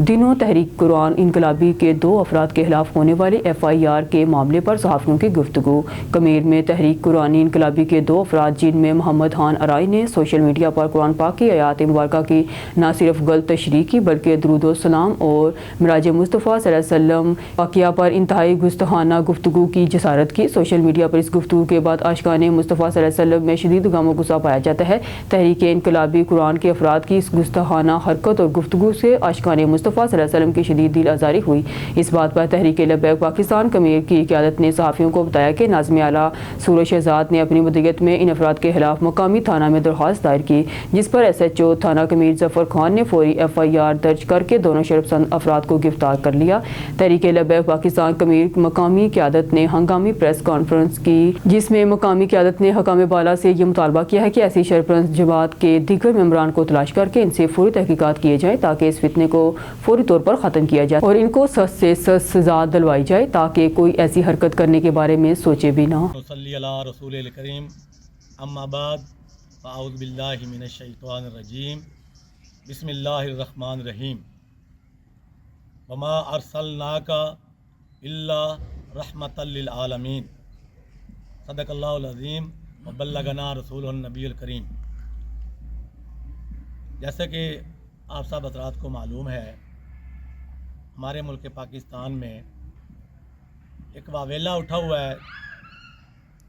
दिनों तहरीक कुरान इनकलाबी के 2 अफराद के खिलाफ होने वाले FIR के मामले पर सहाफ़ियों की गुफ्तगू। कमीर में तहरीक कुरानी इनकलाबी के 2 अफराद जिनमें मोहम्मद खान अराई ने सोशल मीडिया पर कुरान पाक की आयात मुबारक की न सिर्फ गलत तशरीह की बल्कि दरूद सलाम और मिराज मुस्तफ़ा सल्लल्लाहु अलैहि वसल्लम वाक़िया पर इंतहाई गुस्ताहाना गुफ्तगू की जसारत की। सोशल मीडिया पर इस गुफ्तगू के बाद आशिकाने मुस्तफ़ा सल्लल्लाहु अलैहि वसल्लम में शदीद गम और गुस्सा पाया जाता है। तहरीक इनकलाबी कुरान के अफराद की इस गुस्ताहाना हरकत और गुफ्तगू से आशिकाने मुस्तफ़ा सल्लल्लाहु अलैहि वसल्लम की शदीद दिल आज़ारी हुई। इस बात पर तहरीक लब्बैक पाकिस्तान कमीर की क़यादत ने सहाफ़ियों को बताया कि नाज़िम आला सूरज शहजाद ने अपनी मदीयत में इन अफराद के खिलाफ मकामी थाना में दरख्वास्त दायर की, जिस पर SHO थाना कमीर ज़फ़र खान ने फौरी FIR दर्ज करके दोनों शर्पसंद अफराद को गिरफ्तार कर लिया। तहरीक लब्बैक पाकिस्तान कमीर मकामी क़यादत ने हंगामी प्रेस कॉन्फ्रेंस की, जिसमें मकामी क़यादत ने हकाम बाला से ये मुतालबा किया है कि ऐसी शर्पसंद जमात के दीगर मेंबरान को तलाश करके इनसे फौरी तहकीकात किए जाएँ ताकि इस फितने को फौरी तौर पर ख़त्म किया जाए और इनको सख्त से सख्त सज़ा दिलवाई जाए ताकि कोई ऐसी हरकत करने के बारे में सोचे भी ना। सल्ली अला रसूलिल करीम, अम्मा बाद, अऊज़ु बिल्लाहि मिनश शैतानिर रजीम, बिस्मिल्लाहिर रहमानिर रहीम। वमा अरसलनाका इल्ला रहमतल लिल आलमीन, सदक़ल्लाहुल अज़ीम व बल्लगना रसूलुन नबीयुल करीम। जैसे कि आप सब हज़रात को मालूम है, हमारे मुल्क पाकिस्तान में एक वावेला उठा हुआ है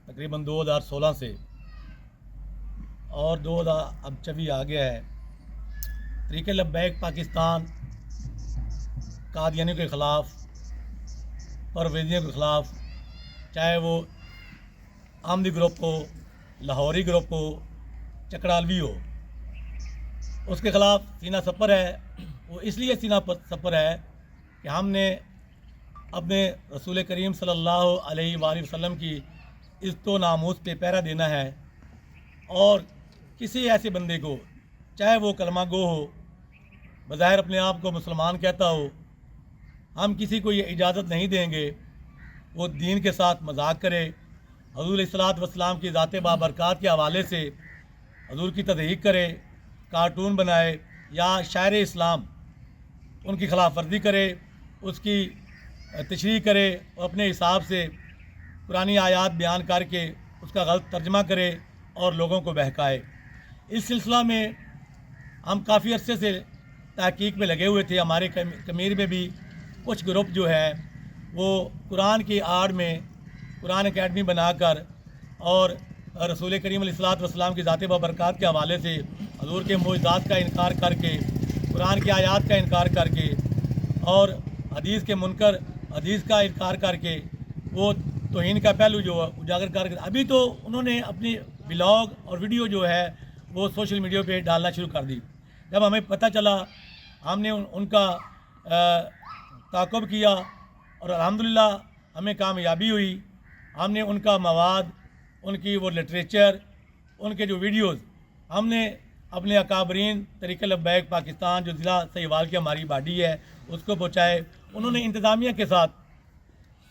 तकरीबन 2016 से, और 2024 आ गया है। तहरीक लब्बैक पाकिस्तान कादियानियों के ख़िलाफ़, परवेज़ियों के ख़िलाफ़ चाहे वो आमदी ग्रुप हो, लाहौरी ग्रुप हो, चकड़ालवी हो, उसके ख़िलाफ़ सीना सपर है। वो इसलिए सीना सपर है कि हमने अपने रसूल करीम सल्लल्लाहु अलैहि वसल्लम की इज़्ज़त व नामूस पे पहरा देना है। और किसी ऐसे बंदे को, चाहे वो कलमा गो हो, बज़ाहिर अपने आप को मुसलमान कहता हो, हम किसी को ये इजाज़त नहीं देंगे वो दीन के साथ मजाक करे, हज़ूर अलैहिस्सलातु वस्सलाम की ज़ात बाबरकात के हवाले से हज़ूर की तज़हीक करे, कार्टून बनाए या शायर इस्लाम उनकी खिलाफ वर्जी करे, उसकी तशरीह करे और अपने हिसाब से पुरानी आयात बयान करके उसका गलत तर्जमा करे और लोगों को बहकाए। इस सिलसिला में हम काफ़ी अरसे से तहकीक में लगे हुए थे। हमारे कमीर में भी कुछ ग्रुप जो है वो कुरान की आड़ में कुरान अकेडमी बनाकर और रसूल करीम अलैहिस्सलातु वस्सलाम की ज़ात बाबरकात के हवाले से हज़ूर के मोइज़ात का इनकार करके, कुरान की आयात का इनकार करके और हदीस के मुनकर हदीस का इनकार करके वो तौहीन का पहलू जो उजागर करके अभी तो उन्होंने अपनी ब्लॉग और वीडियो जो है वो सोशल मीडिया पे डालना शुरू कर दी। जब हमें पता चला, हमने उनका ताक़ुब किया और अल्हम्दुलिल्लाह हमें कामयाबी हुई। हमने उनका मवाद, उनकी वो लिटरेचर, उनके जो वीडियोस हमने अपने अकाबरीन तरीक़े लब्बैक पाकिस्तान जो ज़िला सहीवाल की हमारी बाडी है उसको पहुँचाए। उन्होंने इंतज़ामिया के साथ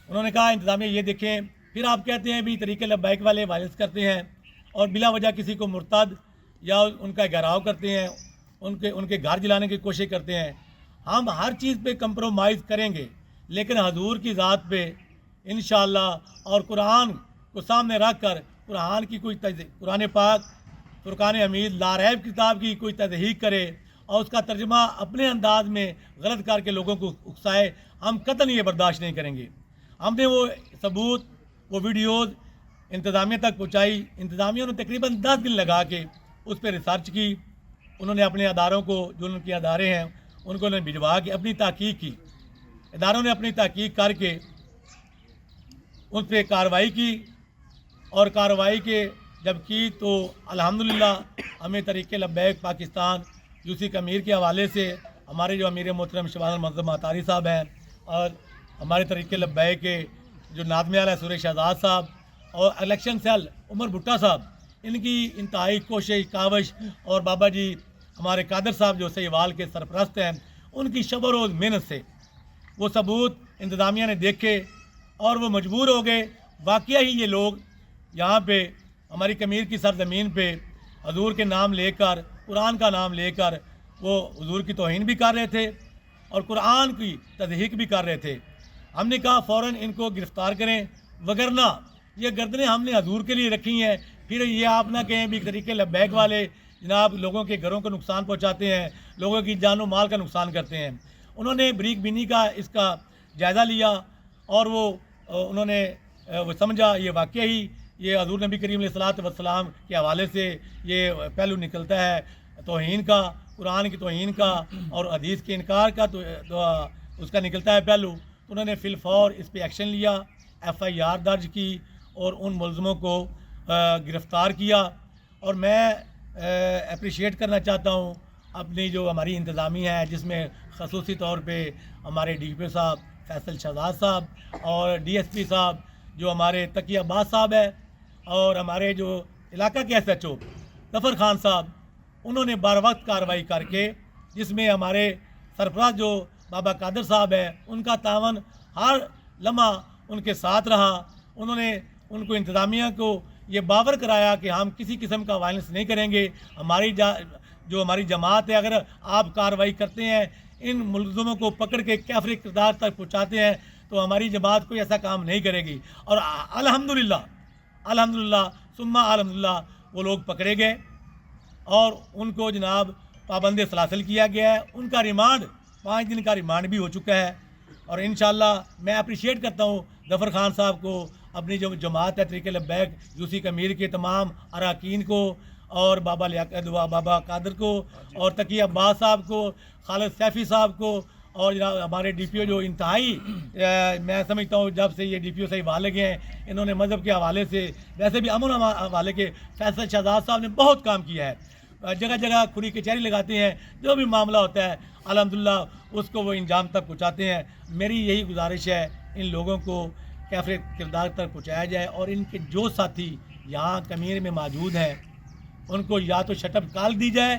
उन्होंने कहा, इंतज़ामिया ये देखें, फिर आप कहते हैं भी तरीक़े लब्बैक वाले वायलेंस करते हैं और बिला वजह किसी को मुर्तद या उनका घेराव करते हैं, उनके घर जलाने की कोशिश करते हैं। हम हर चीज़ पे कंप्रोमाइज़ करेंगे, लेकिन हजूर की ज़ात पे इंशाअल्लाह और कुरान को सामने रख कर कुरान की कोई कुरान पाक फुरकान हमीद लारैब किताब की कोई तज़हीक करे और उसका तर्जुमा अपने अंदाज में गलत करके लोगों को उकसाए, हम कतई ये बर्दाश्त नहीं करेंगे। हमने वो सबूत, वो वीडियोज़ इंतज़ामिया तक पहुँचाई। इंतज़ामिया ने तकरीबन 10 दिन लगा के उस पर रिसर्च की। उन्होंने अपने अदारों को, जो उनके अदारे हैं उनको उन्होंने भिजवा के अपनी तहकीक की। इदारों ने अपनी तहकीक करके उन पर कार्रवाई की और कार्रवाई के जब की तो अल्हम्दुलिल्लाह हमें तरीक़े लब्बैक पाकिस्तान यूसी कमीर के हवाले से हमारे जो अमीर मोहतरम शबान मज़हब मातारी साहब हैं और हमारे तरीक़े लब्बैक के जो नाज़िम आला सुरेश शहजाद साहब और इलेक्शन सेल उमर भुट्टा साहब, इनकी इंतहाई कोशिश कावश और बाबा जी हमारे कादर साहब जो सहीवाल के सरपरस्त हैं, उनकी शब रोज़ मेहनत से वो सबूत इंतज़ामिया ने देखे और वो मजबूर हो गए। वाकई ही ये लोग यहाँ पे हमारी कमीर की सरजमीन पे हजूर के नाम लेकर, कुरान का नाम लेकर वो हुजूर की तौहीन भी कर रहे थे और कुरान की तज़हीक भी कर रहे थे। हमने कहा फ़ौरन इनको गिरफ़्तार करें, वगरना ये गर्दनें हमने हजूर के लिए रखी हैं। फिर ये आप ना कहें भी तरीक़े लब्बैक वाले जनाब लोगों के घरों को नुकसान पहुँचाते हैं, लोगों की जान व माल का नुकसान करते हैं। उन्होंने बरीक बीनी का इसका जायज़ा लिया और वो उन्होंने वो समझा ये वाकई ही ये हज़ूर नबी करीम अलैहिस्सलातु वस्सलाम के हवाले से ये पहलू निकलता है तौहीन का, कुरान की तौहीन का और हदीस के इनकार का, तो उसका निकलता है पहलू। तो उन्होंने फिलफौर इस पर एक्शन लिया, FIR दर्ज की और उन मुलज़मों को गिरफ़्तार किया। और मैं अप्रिशिएट करना चाहता हूँ अपनी जो हमारी इंतज़ामिया है, जिसमें ख़ुसूसी तौर पे हमारे DPO साहब फैसल शहजाद साहब और DSP साहब जो हमारे तकी अब्बास साहब है और हमारे जो इलाका के SHO ज़फ़र खान साहब, उन्होंने बर वक्त कार्रवाई करके, जिसमें हमारे सरफराज जो बाबा कादर साहब है उनका तावन हर लम्हा उनके साथ रहा। उन्होंने उनको इंतज़ामिया को ये बावर कराया कि हम किसी किस्म का वायलेंस नहीं करेंगे। जो हमारी जमात है, अगर आप कार्रवाई करते हैं, इन मुलज़मों को पकड़ के काफ़िर किरदार तक पहुँचाते हैं, तो हमारी जमात कोई ऐसा काम नहीं करेगी। और अल्हम्दुलिल्लाह सुम्मा अल्हम्दुलिल्लाह वो लोग पकड़े गए और उनको जनाब पाबंद सलासल किया गया है। उनका रिमांड 5 दिन का रिमांड भी हो चुका है। और इंशाअल्लाह मैं अप्रिशिएट करता हूँ ज़फ़र खान साहब को, अपनी जो जमात है तरीक़े लब्बैक यूसी कमीर के तमाम अरकान को और बाबा कादर को और तकी अब्बास साहब को, खालिद सैफ़ी साहब को और जनाब हमारे DPO जो इंतहाई मैं समझता हूँ जब से ये DPO सही वाले गए हैं, इन्होंने मज़हब के हवाले से वैसे भी अमन हवाले के फैसल शहजाद साहब ने बहुत काम किया है। जगह जगह खुली कचहरी लगाते हैं, जो भी मामला होता है अल्हम्दुलिल्लाह उसको वो इंजाम तक पहुँचाते हैं। मेरी यही गुजारिश है इन लोगों को कैफे किरदार तक पहुँचाया जाए और इनके जो साथी यहाँ कमीर में मौजूद हैं उनको या तो शटअप कॉल दी जाए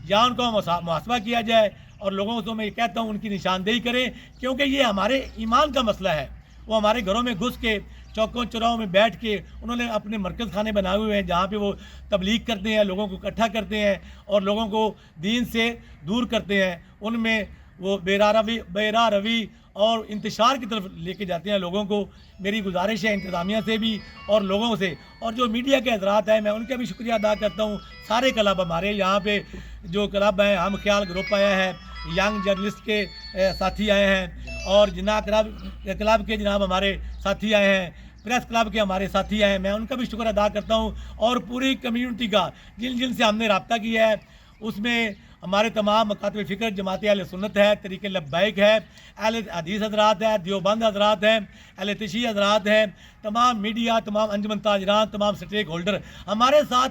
या उनको मुहासबा किया जाए, और लोगों को मैं कहता हूँ उनकी निशानदेही करें, क्योंकि ये हमारे ईमान का मसला है। वो हमारे घरों में घुस के चौकों चौराहों में बैठ के उन्होंने अपने मरकज़ खाने बनाए हुए हैं जहाँ पे वो तबलीग करते हैं, लोगों को इकट्ठा करते हैं और लोगों को दीन से दूर करते हैं। उनमें वो बेरा रवी और इंतशार की तरफ लेके जाते हैं लोगों को। मेरी गुजारिश है इंतज़ामिया से भी और लोगों से, और जो मीडिया के हज़रात हैं मैं उनका भी शुक्रिया अदा करता हूँ। सारे क्लब हमारे यहाँ पे जो क्लब हैं, हम ख्याल ग्रुप आया है, यंग जर्नलिस्ट के साथी आए हैं और जिन्ना क्लब के जनाब हमारे साथी आए हैं, प्रेस क्लब के हमारे साथी आए हैं, मैं उनका भी शुक्र अदा करता हूँ। और पूरी कम्युनिटी का जिन से हमने रब्ता किया है उसमें हमारे तमाम मकातब फ़िक्र जमात अहले सुन्नत है, तरीक़े लब्बैक है, अहले हदीस हज़रात है, देवबंद हज़रात हैं, अहले तशी हज़रात हैं, तमाम मीडिया, तमाम अंजुमन ताजरान, तमाम स्टेक होल्डर हमारे साथ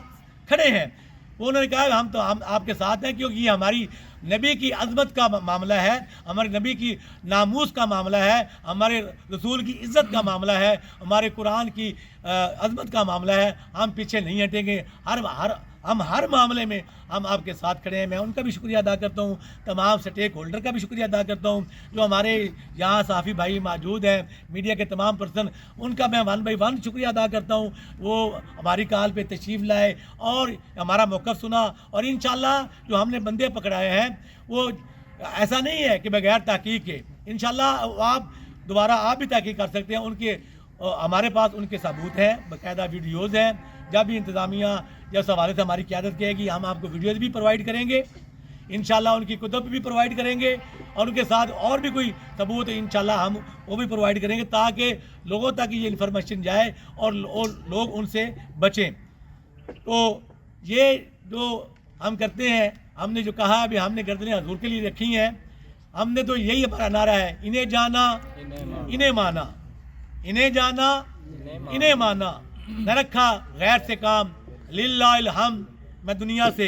खड़े हैं। उन्होंने कहा हम आपके साथ हैं क्योंकि ये हमारी नबी की अज़मत का मामला है, हमारे नबी की नामूस का मामला है, हमारे रसूल की इज़्ज़त का मामला है, हमारे कुरान की अज़मत का मामला है। हम पीछे नहीं हटेंगे, हम हर मामले में हम आपके साथ खड़े हैं। मैं उनका भी शुक्रिया अदा करता हूँ, तमाम स्टेक होल्डर का भी शुक्रिया अदा करता हूँ जो हमारे यहाँ साफ़ी भाई मौजूद हैं, मीडिया के तमाम पर्सन, उनका मैं 1 बाय 1 शुक्रिया अदा करता हूँ। वो हमारी कॉल पे तशरीफ़ लाए और हमारा मौक़िफ़ सुना, और इंशाअल्लाह जो हमने बंदे पकड़ाए हैं वो ऐसा नहीं है कि बगैर तहकीक के, इंशाअल्लाह आप दोबारा आप भी तहकीक कर सकते हैं। उनके हमारे पास उनके सबूत हैं, बाकायदा वीडियोज़ हैं। जब भी इंतज़ामिया जब हवाले से हमारी क़यादत कहेगी हम आपको वीडियोज़ भी प्रोवाइड करेंगे, इंशाअल्लाह उनकी कुतुब भी प्रोवाइड करेंगे, और उनके साथ और भी कोई सबूत इंशाअल्लाह हम वो भी प्रोवाइड करेंगे ताकि लोगों तक ये इन्फॉर्मेशन जाए और लोग उनसे बचें। तो ये जो हम करते हैं, हमने जो कहा अभी हमने गर्दनें हजूर के लिए रखी हैं, हमने तो यही हमारा नारा है, इन्हें जाना इन्हें माना, इन्हें जाना इन्हें माना, न रखा गैर से काम, लिल्लाहिल हम्द, मैं दुनिया से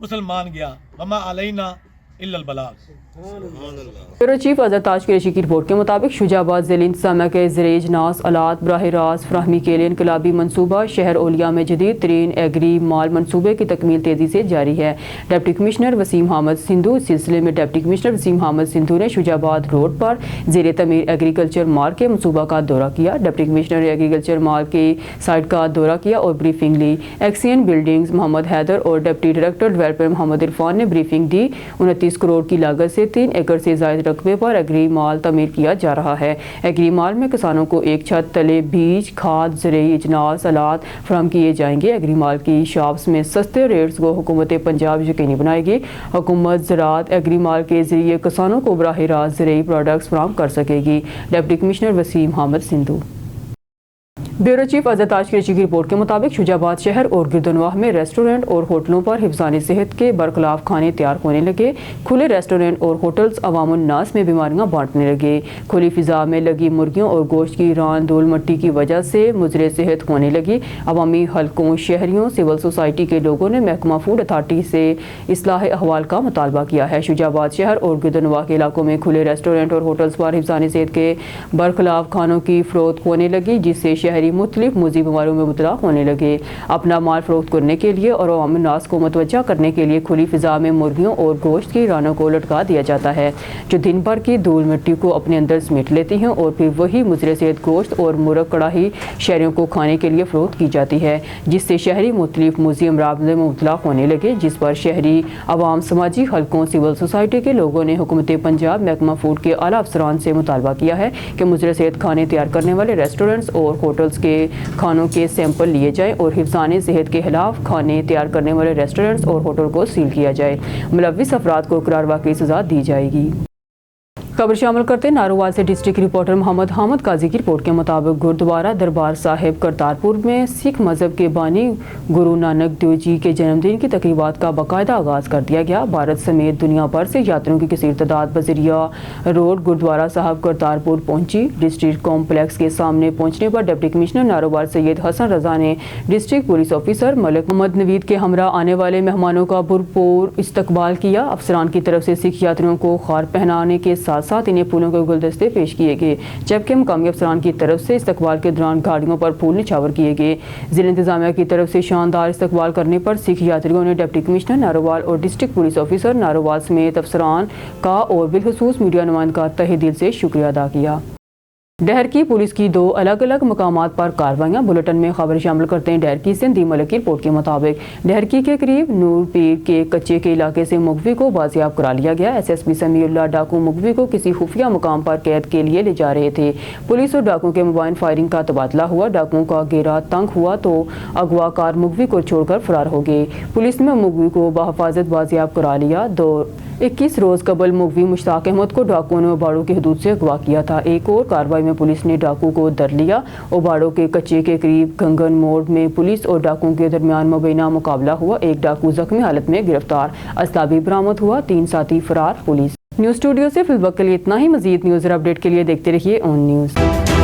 मुसलमान गया, वमा अलैना इल्लल बलाग। ब्यूरो चीफ अजहर ताज कुरैशी की रिपोर्ट के मुताबिक शुजाबाद ज़िले इंतज़ामिया के ज़रिए इजनास आलात बराह रास्त फराहमी के लिए इनकलाबी मनसूबा शहर ओलिया में जदीद तरीन एग्री माल मनसूबे की तकमील तेज़ी से जारी है। डिप्टी कमिश्नर वसीम अहमद सिंधु इस सिलसिले में डिप्टी कमिश्नर वसीम अहमद सिंधु ने शुजाबाद रोड पर ज़ेरे तमीर एग्रीकल्चर माल के मनसूबा का दौरा किया। डिप्टी कमिश्नर ने एग्रीकल्चर माल के साइट का दौरा किया और ब्रीफिंग ली। एक्सियन बिल्डिंग्स मोहम्मद हैदर और deputy director development Mohammad Irfan ने ब्रीफिंग दी। 29 करोड़ की लागत से 3 एकड़ से ज़ायद रकबे पर एग्री माल तमीर किया जा रहा है। एग्री माल में किसानों को एक छत तले बीज, खाद, ज़रूरी इजनास आलात फराहम किए जाएंगे। एग्री माल की शॉप्स में सस्ते रेट्स को हुकूमत पंजाब यकीनी बनाएगी। हुकूमत ज़राअत एग्री माल के जरिए किसानों को बराह रास्त ज़रूरी प्रोडक्ट्स फराहम कर सकेगी। Deputy commissioner Waseem Ahmed Sindhu. Bureau chief Azhar Taj Qureshi की रिपोर्ट के मुताबिक शुजाबाद शहर और गिरदनवाह में रेस्टोरेंट और होटलों पर हिफ्ज़ानी सेहत के बरखिलाफ खाने तैयार होने लगे। खुले रेस्टोरेंट और होटल्स अवामुन नास में बीमारियां बांटने लगे। खुली फिजा में लगी मुर्गियों और गोश्त की रान धूल मट्टी की वजह से मुजरे सेहत होने लगी। अवामी हलकों, शहरियों, सिविल सोसाइटी के लोगों ने महकमा फूड अथॉरिटी से इस्लाह अहवाल का मुतालबा किया है। शुजाबाद शहर और गिरदनवाह के इलाकों में खुले रेस्टोरेंट और होटल्स पर हिफ्ज़ानी सेहत के बरखिलाफ खानों की फ़रोख्त होने लगी, जिससे शहरी मुख्तलिफ मुज़ी बीमारियों में मुबतला होने लगे। अपना माल फरोख्त करने के लिए और अवामी नास को मुतवज्जा करने के लिए खुली फिजा में मुर्गियों और गोश्त की रानों को लटका दिया जाता है, जो दिन भर की धूल मिट्टी को अपने अंदर समेट लेती हैं और फिर वही मुजरे सेहत गोश्त और मुर्ग कड़ाही शहरियों को खाने के लिए फरोख्त की जाती है, जिससे शहरी मुख्तलिफ मुज़ी अमराज में मुबतला होने लगे, जिस पर शहरी अवाम, समाजी हलकों, सिविल सोसाइटी के लोगों ने हुकूमत पंजाब महकमा फूड के आला अफसरान से मुतालबा किया है कि मुजरे सेहत खाने तैयार करने वाले रेस्टोरेंट्स और होटल्स के खानों के सैंपल लिए जाएं और हिफ्ज़ाने सेहत के खिलाफ खाने तैयार करने वाले रेस्टोरेंट्स और होटल को सील किया जाए। मुलव्विस अफराद को करारवा की सज़ा दी जाएगी। खबर शामिल करते नारोवाल से डिस्ट्रिक्ट रिपोर्टर मोहम्मद हामिद काजी की रिपोर्ट के मुताबिक गुरुद्वारा दरबार साहिब करतारपुर में सिख मजहब के बानी गुरु नानक देव जी के जन्मदिन की तकरीबात का बाकायदा आगाज़ कर दिया गया। भारत समेत दुनिया भर से यात्रियों की कसीर तादाद बजरिया रोड गुरुद्वारा साहिब करतारपुर पहुंची। डिस्ट्रिक्ट कॉम्प्लेक्स के सामने पहुंचने पर डिप्टी कमिश्नर नारोवाल सैयद हसन रजा ने district police officer Malik Mohammad Naveed के हमरा आने वाले मेहमानों का भरपूर इस्तकबाल किया। अफसरान की तरफ से सिख यात्रियों को खार पहनाने के साथ साथ इन्हें फूलों के गुलदस्ते पेश किए गए, जबकि मकामी अफसरान की तरफ से इस्तकबाल के दौरान गाड़ियों पर फूल निछावर किए गए। जिला इंतजामिया की तरफ से शानदार इस्तकबाल करने पर सिख यात्रियों ने डिप्टी कमिश्नर नारोवाल और डिस्ट्रिक्ट पुलिस ऑफिसर नारोवाल समेत अफसरान का और बिलखुसूस मीडिया नुमाइंदों का तहे दिल से शुक्रिया अदा किया। डहर की पुलिस की 2 अलग अलग मकामात पर कार्रवाइयां। बुलेटिन में खबर शामिल करते हैं डहर की से दी मलिक की रिपोर्ट के मुताबिक डहर की के करीब नूर पीर के कच्चे के इलाके से मुगवी को बाजियाब करा लिया गया। SSP समीउल्लाह डाकू मुगवी को किसी खुफिया मुकाम पर कैद के लिए ले जा रहे थे। पुलिस और डाकू के मोबाइल फायरिंग का तबादला हुआ। डाकुओं का घेरा तंग हुआ तो अगवाकार मुगवी को छोड़कर फरार हो गए। पुलिस ने मुगवी को बहफाजत बाजियाब करा लिया। 21 रोज कबल मुगवी मुश्ताक अहमद को डाकुओं ने ओबाड़ो की हदूद से अगवा किया था। एक और कार्रवाई में पुलिस ने डाकू को दर लिया। ओबाड़ो के कच्चे के करीब गंगन मोड़ में पुलिस और डाकुओं के दरमियान मुबैना मुकाबला हुआ। एक डाकू जख्मी हालत में गिरफ्तार, असला भी बरामद हुआ, 3 साथी फरार। पुलिस न्यूज़ स्टूडियो से फिलहाल के लिए इतना ही। मजीद न्यूज़ और अपडेट के लिए देखते रहिए ऑन न्यूज़।